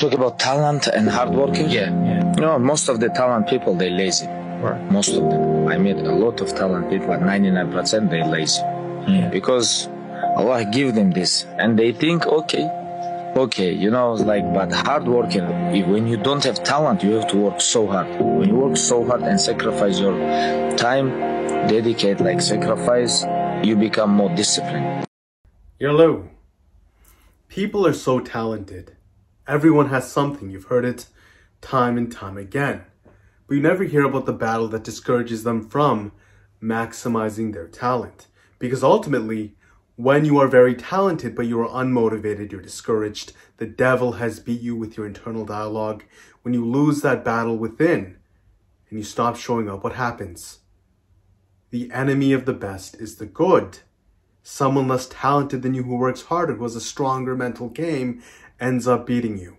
Talk about talent and hard working. Yeah. You know, most of the talent people, they lazy. Right. Most of them. I meet a lot of talent people, like 99% they lazy. Yeah. Because Allah give them this and they think, okay, you know, like, but hard working, when you don't have talent, you have to work so hard. When you work so hard and sacrifice your time, dedicate, like sacrifice, you become more disciplined. Hello. People are so talented. Everyone has something. You've heard it time and time again. But you never hear about the battle that discourages them from maximizing their talent. Because ultimately, when you are very talented but you are unmotivated, you're discouraged, the devil has beat you with your internal dialogue. When you lose that battle within and you stop showing up, what happens? The enemy of the best is the good. Someone less talented than you who works harder, who has a stronger mental game, ends up beating you.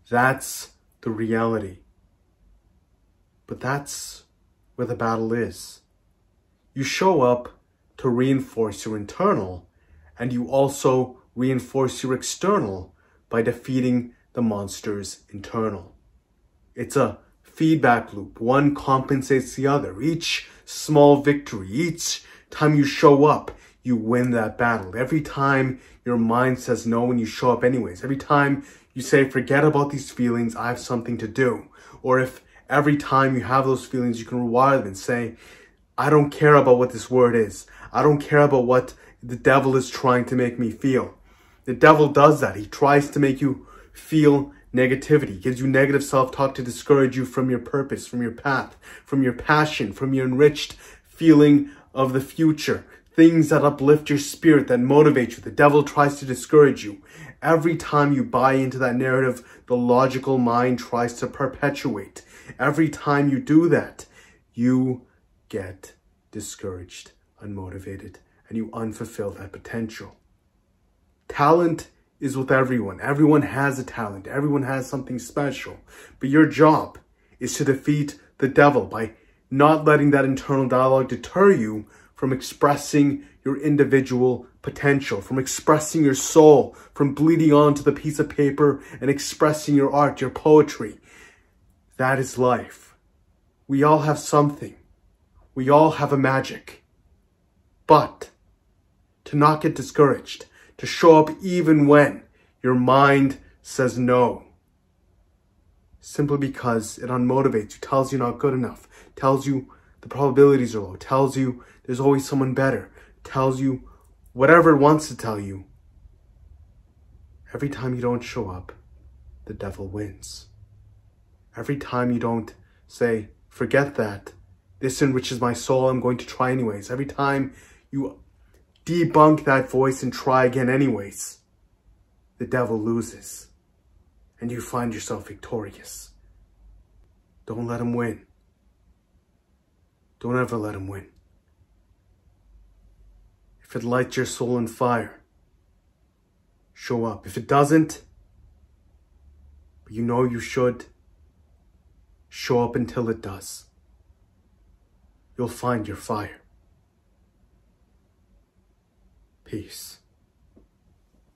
That's the reality. But that's where the battle is. You show up to reinforce your internal, and you also reinforce your external by defeating the monster's internal. It's a feedback loop. One compensates the other. Each small victory, each time you show up, you win that battle. Every time your mind says no and you show up anyways. Every time you say, forget about these feelings, I have something to do. Or if every time you have those feelings, you can rewire them and say, I don't care about what this word is. I don't care about what the devil is trying to make me feel. The devil does that. He tries to make you feel negativity. He gives you negative self-talk to discourage you from your purpose, from your path, from your passion, from your enriched feeling of the future. Things that uplift your spirit, that motivate you. The devil tries to discourage you. Every time you buy into that narrative, the logical mind tries to perpetuate. Every time you do that, you get discouraged, unmotivated, and you unfulfill that potential. Talent is with everyone. Everyone has a talent. Everyone has something special. But your job is to defeat the devil by not letting that internal dialogue deter you from expressing your individual potential, from expressing your soul, from bleeding onto the piece of paper and expressing your art, your poetry. That is life. We all have something. We all have a magic. But to not get discouraged, to show up even when your mind says no, simply because it unmotivates you, tells you not good enough, tells you the probabilities are low, tells you there's always someone better, tells you whatever it wants to tell you. Every time you don't show up, the devil wins. Every time you don't say, forget that, this enriches my soul, I'm going to try anyways. Every time you debunk that voice and try again anyways, the devil loses and you find yourself victorious. Don't let him win. Don't ever let him win. If it lights your soul on fire, show up. If it doesn't, but you know you should, show up until it does. You'll find your fire. Peace.